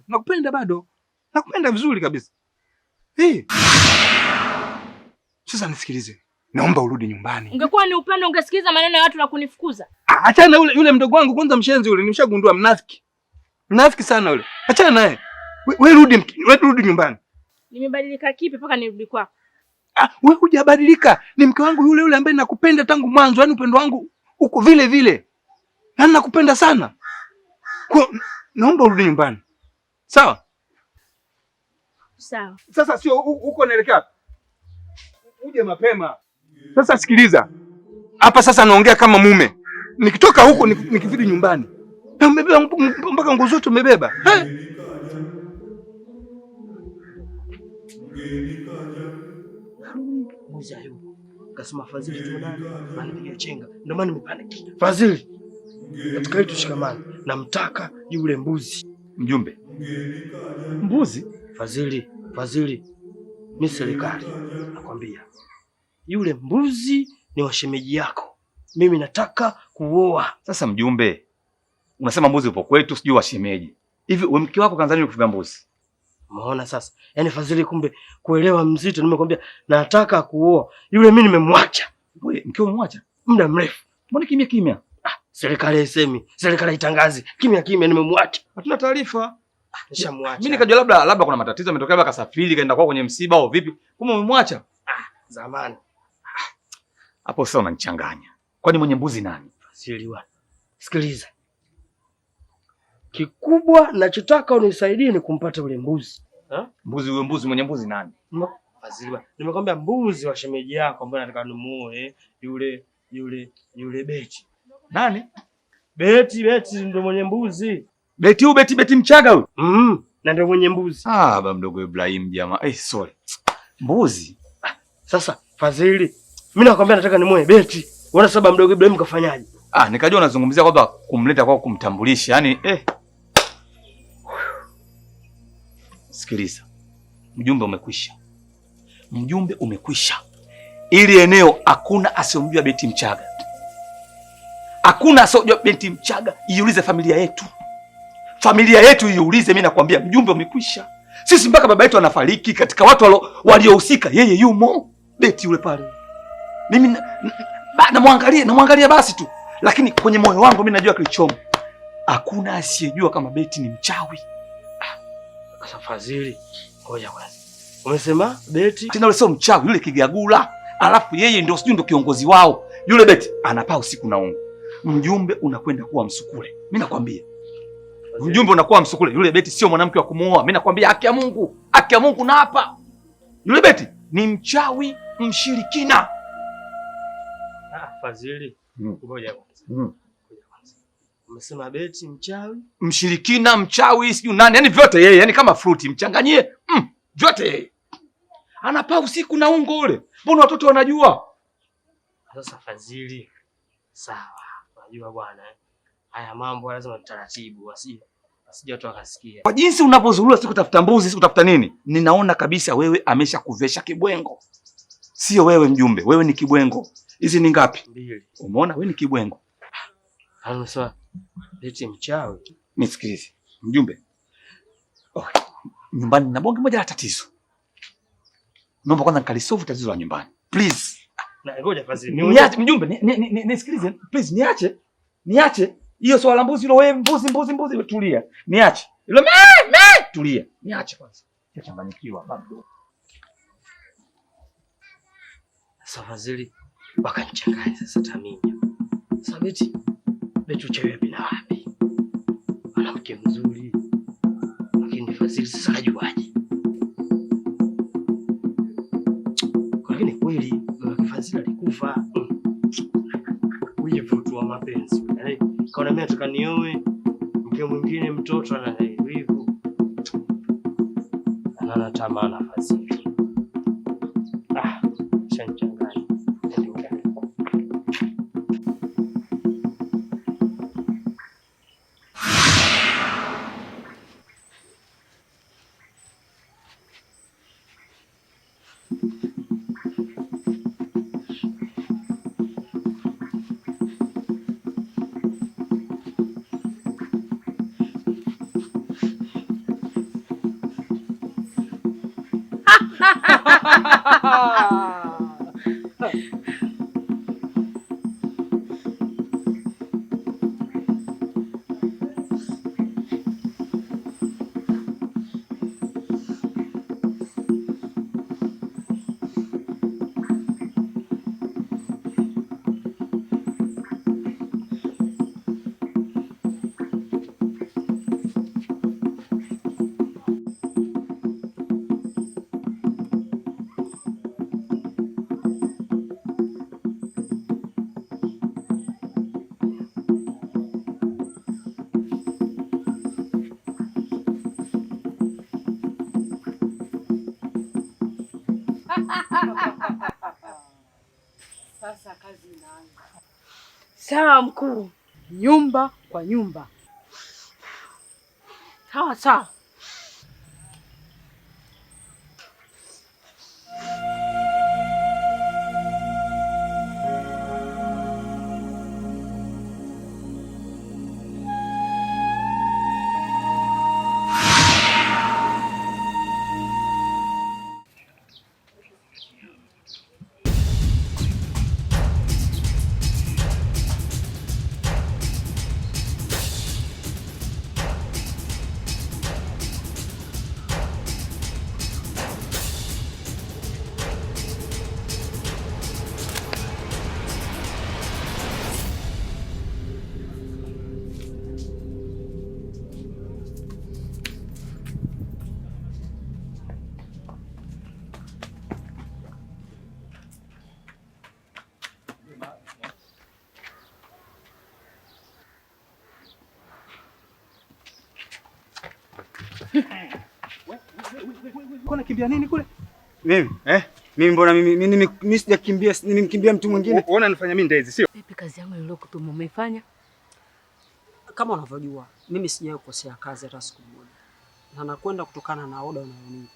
Nakupenda bado. Nakupenda vizuri kabisa. Hey. Sasa nisikilize. Naomba urudi nyumbani. Ungekuwa ni upendo ungesikiliza maneno ya watu na kunifukuza. Achana yule mdogo wangu kwanza, mshenzi yule, nimeshagundua mnafiki. Mnafiki sana yule. Achana naye. Wewe rudi nyumbani. Nimebadilika kipi mpaka nirudi kwako? Wewe hujabadilika. Ni mke wangu yule ambaye nakupenda tangu mwanzo, yaani upendo wangu uko vile vile. Yaani nakupenda sana. Naomba urudi nyumbani. Sawa? Sawa. Sasa sio huko naelekea. Uje mapema. Sasa sikiliza. Hapa sasa naongea kama mume. Nikitoka huko nikifidi nyumbani. Umebeba mpaka nguo zote umebeba. Mbuzi hayupo. Kasema Fadhili tu ndani, anipigia chenga. Ndio maana nimepanic. Fadhili. Katika hili tushikamane. Namtaka yule mbuzi. Mjumbe. Mbuzi? Fadhili. Mimi serikali nakwambia. Yule mbuzi ni wa shemeji yako. Mimi nataka kuoa. Sasa mjumbe, unasema mbuzi upo kwetu, sijui wa shemeji. Hivi wewe mke wako kaanza nini kufuga mbuzi? Umeona sasa? Yaani Fadhili kumbe kuelewa mzito, nimekwambia nataka kuoa. Yule mimi nimemwacha. Wewe mke umemwacha muda mrefu. Mbona kimya? Serikali haisemi, serikali itangazi. Kimya nimemwacha. Hatuna taarifa. Nishamwacha. Mimi nikajua labda kuna matatizo yametokea, labda kasafiri kaenda kwao kwenye msiba au vipi. Kumbe umemwacha? Zamani. Hapo sasa unanichanganya. Kwani mwenye mbuzi nani? Fadhili bwana. Sikiliza. Kikubwa nachotaka unisaidie ni kumpata yule mbuzi. Mbuzi mwenye mbuzi nani? Fadhili bwana. Nimekwambia mbuzi wa shemeji yako ambaye nataka nimuoe, yule Beti. Nani? Beti ndio mwenye mbuzi. Beti Mchaga huyo? Na ndio mwenye mbuzi. Baba mdogo Ibrahim jamaa. Sorry. Mbuzi. Sasa Fadhili, mimi nakwambia nataka nimuoe Beti. Unaona sababu mdogo Ibrahim kafanyaje? Nikajua unazungumzia kwamba kumleta kwako kumtambulisha. Yaani Sikiliza. Mjumbe umekwisha. Ili eneo hakuna asiyomjua Beti Mchaga. Hakuna asiyojua Beti Mchaga. Iulize familia yetu. Familia yetu iulize, mimi nakwambia mjumbe umekwisha. Sisi mpaka baba yetu anafariki, katika watu waliohusika yeye yumo. Beti yule pale. Mimi namwangalia basi tu. Lakini kwenye moyo wangu mimi najua kilichomo. Hakuna asiyejua kama Beti ni mchawi. Sasa Fadhili, ngoja kwanza. Umesema Beti? Tena yule sio mchawi, yule kigagula. Alafu yeye ndio sijui ndio kiongozi wao. Yule Beti anapaa usiku na ungu. Mjumbe unakwenda kuwa msukule. Mimi nakwambia. Mjumbe unakuwa msukule. Yule Beti sio mwanamke wa kumuoa. Mimi nakwambia haki ya Mungu na hapa. Yule Beti ni mchawi mshirikina. Fadhili. Ngoja kwanza. Umesema Beti mchawi? Mshirikina, mchawi, sijui nani, yani vyote yeye, yani kama fruti mchanganyie. Vyote yeye. Anapaa usiku na ungo ule. Mbona watoto wanajua? Sasa Fadhili. Sawa. Unajua bwana haya mambo lazima taratibu, wasije watu wakasikia. Kwa jinsi unapozurura siku tafuta mbuzi, siku tafuta nini? Ninaona kabisa wewe ameshakuvesha kibwengo. Sio wewe mjumbe, wewe ni kibwengo. Hizi ni ngapi? 2. Umeona wewe ni kibwengo. Sasa Beti mchawi. Nisikilize, mjumbe. Nyumbani na bonge moja la tatizo. Naomba kwanza nikalisolve tatizo la nyumbani. Please. Na ngoja Fadhili. Niache mjumbe, nisikilize. Please niache. Hiyo swala mbuzi hilo wewe mbuzi tulia. Niache. Hilo tulia. Niache kwanza. Nachanganyikiwa bado. Sasa Fadhili wakanichanganya sasa tamini. Sasa Beti uchawi wapi na wapi? Mwanamke mzuri. Lakini Fadhili sasa kajuaje? Lakini kweli mama Fadhili alikufa. Huyu mtu wa mapenzi. Kaona mimi nataka nioe mke mwingine, mtoto ana hivyo. Ana tamaa na Fadhili. Changanya. Sasa kazi inaanza. Sawa mkuu, nyumba kwa nyumba. Sawa sawa. Kuna kimbia nini kule? Mimi? Mimi mbona mimi sijakimbia, nimemkimbia mtu mwingine. Unaona nifanya mimi ndezi, sio? Vipi kazi yangu niliyokutuma umeifanya? Kama unavyojua, mimi sijawahi kukosea kazi hata siku moja. Na nakwenda kutokana na oda unayonipa.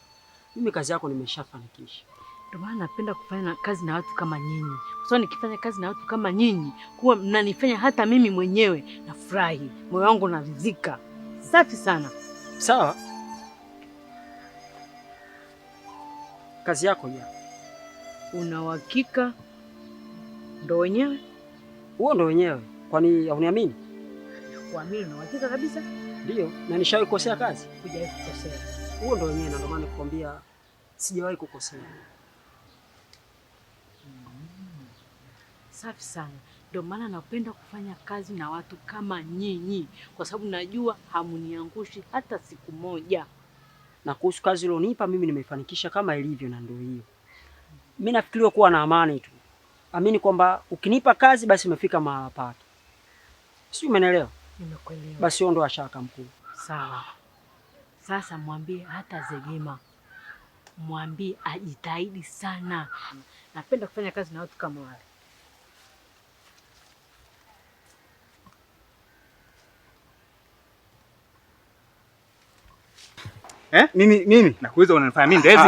Mimi kazi yako nimeshafanikisha. Ndio maana napenda kufanya kazi na watu kama nyinyi. Kwa sababu nikifanya kazi na watu kama nyinyi, huwa mnanifanya hata mimi mwenyewe nafurahi. Moyo wangu unaridhika. Safi sana. Sawa. Kazi yako ya. Una uhakika ndo wenyewe? Huo ndo wenyewe. Kwani hauniamini? Kuamini na uhakika kabisa? Ndio, na nishawahi kukosea kazi? Hujawahi kukosea. Huo ndo wenyewe, na ndio maana nikwambia sijawahi kukosea. Safi sana. Ndio maana napenda kufanya kazi na watu kama nyinyi, kwa sababu najua hamuniangushi hata siku moja. Na kuhusu kazi ulionipa mimi nimefanikisha kama ilivyo, na ndio hiyo. Mimi nafikiri kuwa na amani tu. Amini kwamba ukinipa kazi basi umefika mahala pake. Sio, umeelewa? Nimekuelewa. Basi ondoa shaka mkuu. Sawa. Sasa mwambie hata Zegema. Mwambie ajitahidi sana. Napenda kufanya kazi na watu kama wale. Mimi nakuuliza unanifanya mimi ndezi?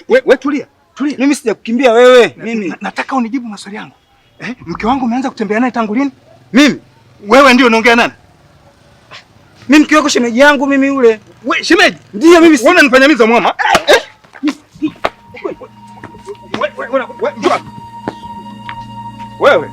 Wewe tulia. Tulia. Mimi sijakukimbia wewe. Mimi nataka unijibu maswali yangu. Mke wangu umeanza kutembea naye tangu lini? Mimi? Wewe ndio unaongea nani? Mimi mke wako, shemeji yangu mimi yule. Wewe shemeji? Ndio mimi. Wewe unanifanya mimi za mwama? Wewe.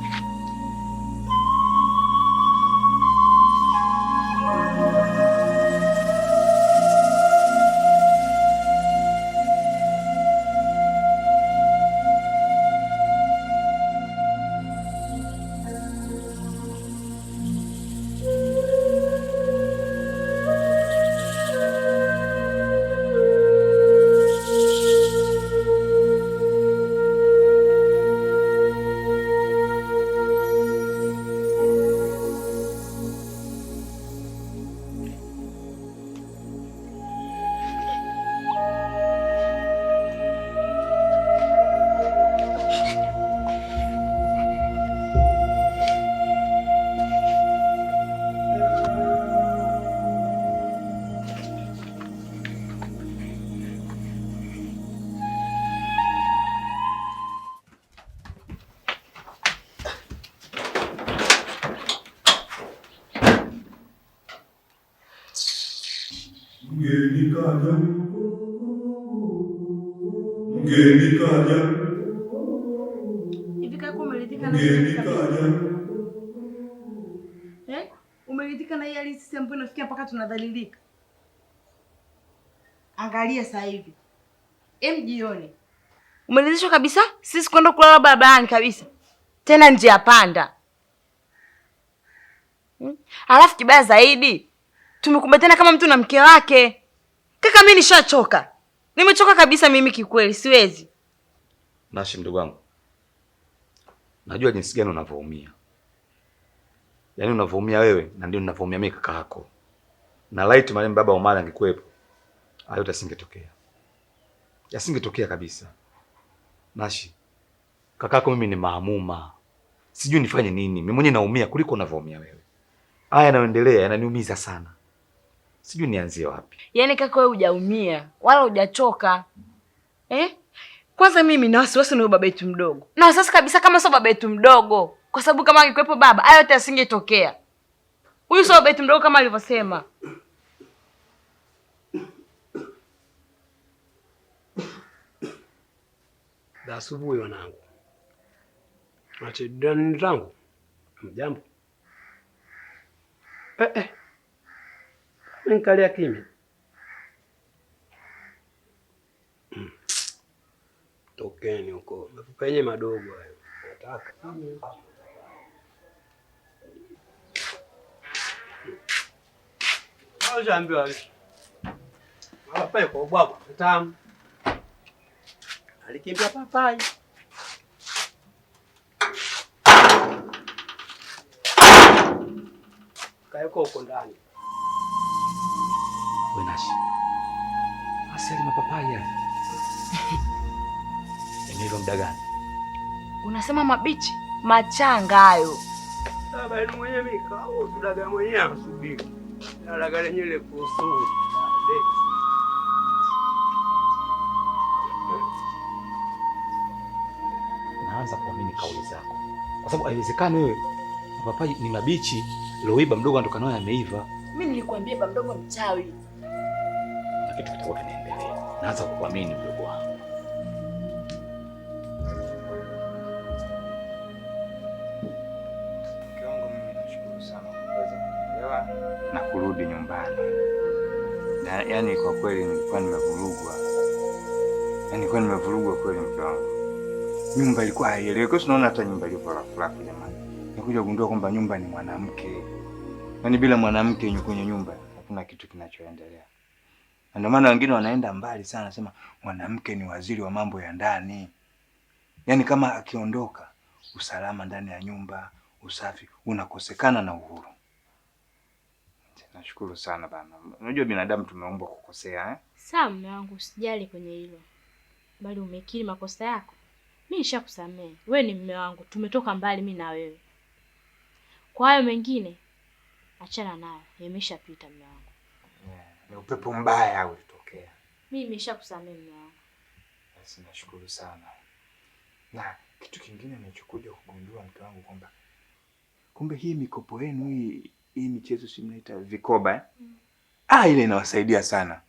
Mgeni kaja Mgeni kaja. Hivi kaka umeridhika na hii kabisa? Umeridhika na hii hali sisi ambayo inafikia mpaka tunadhalilika? Angalia sasa hivi. Jioni. Umeridhishwa kabisa? Sisi kwenda kulala barabarani kabisa. Tena njia panda. Alafu kibaya zaidi, tumekumbatiana kama mtu na mke wake. Kaka mimi nishachoka. Nimechoka kabisa mimi kikweli, siwezi. Nashi mdogo wangu. Najua jinsi gani unavyoumia. Yaani unavyoumia wewe na ndio ninavyoumia mimi kaka yako. Na light marehemu baba Omar angekuepo, hayo tasingetokea. Yasingetokea kabisa. Nashi, kaka yako mimi ni maamuma. Sijui nifanye nini. Mimi mwenyewe naumia kuliko unavyoumia wewe. Haya yanaendelea yananiumiza sana. Sijui nianzie wapi. Yaani kaka wewe hujaumia wala hujachoka. Kwanza mimi na wasiwasi na baba yetu mdogo. Na wasiwasi kabisa kama sio baba yetu mdogo. Kwa sababu kama angekuepo baba, hayo yote yasingetokea. Huyu sio baba yetu mdogo kama alivyosema. Da asubuhi wanangu. Matidani zangu. Mjambo. Nikalia kimya. Tokeni huko. Penye madogo hayo. Nataka. Jambiwa hivi. Hapa yuko baba mtamu. Alikimbia papai. Kaeko huko ndani. Wewe Nashi. Asali mapapai haya. Imeiva muda gani? Unasema mabichi? Machanga hayo. Baba ni mwenye mikao, tudaga mwenye asubiri. Daga lenyewe kusu. Naanza kuamini kauli zako. Kwa sababu haiwezekani wewe mapapai ni mabichi, loiba mdogo anatoka nayo yameiva. Mimi nilikwambia baba mdogo mchawi. Na kitu kitakuwa kinaendelea. Naanza kuamini mdogo wangu. Kiongo, mimi nashukuru sana kwa kuweza kunielewa na kurudi nyumbani. Na yani kwa kweli nilikuwa nimevurugwa. Kweli mke wangu. Nyumba ilikuwa haieleweki. Unaona hata nyumba ilivyo rafu jamani. Nikuja kugundua kwamba nyumba ni mwanamke. Yaani bila mwanamke kwenye nyumba hakuna kitu kinachoendelea. Na ndio maana wengine wanaenda mbali sana, nasema mwanamke ni waziri wa mambo ya ndani. Yaani kama akiondoka, usalama ndani ya nyumba, usafi unakosekana na uhuru. Nashukuru sana bana. Unajua binadamu tumeumbwa kukosea Sawa mume wangu, usijali kwenye hilo. Bali umekiri makosa yako. Mimi nishakusamehe. Wewe ni mume wangu, tumetoka mbali mimi na wewe. Kwa hayo mengine achana nayo, yameshapita mume wangu. Ni upepo mbaya ulitokea. Mimi nimeshakusamehe mume wangu. Basi nashukuru sana. Na kitu kingine nilichokuja kugundua mke wangu kwamba kumbe hii mikopo yenu hii michezo si mnaita vikoba ile inawasaidia sana.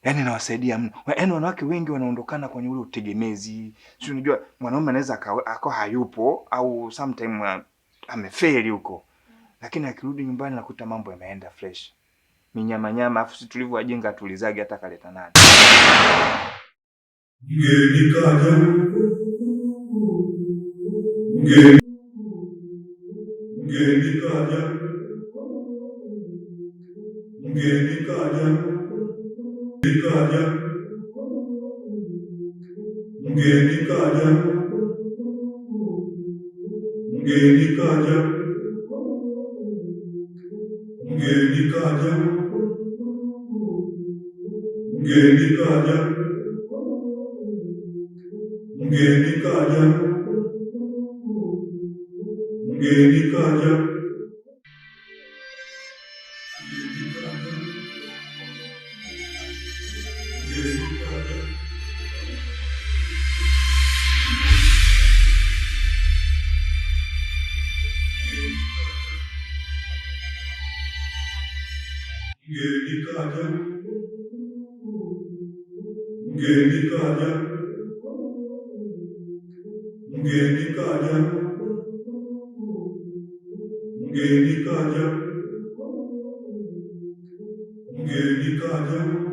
Yaani inawasaidia mno. Yaani wanawake wengi wanaondokana kwenye ule utegemezi. Si unajua mwanaume anaweza akawa hayupo au sometime amefeli huko. Lakini akirudi nyumbani nakuta mambo yameenda fresh. Minyama afu si tulivyowajenga tulizage hata kaleta nani. Mgeni kaja. Mgeni kaja. Mgeni kaja. Mgeni kaja. Mgeni kaja. Mgeni kaja. Mgeni kaja. Mgeni kaja. Mgeni kaja. Mgeni kaja. Mgeni kaja. mgeni kaja, mgeni kaja, mgeni kaja.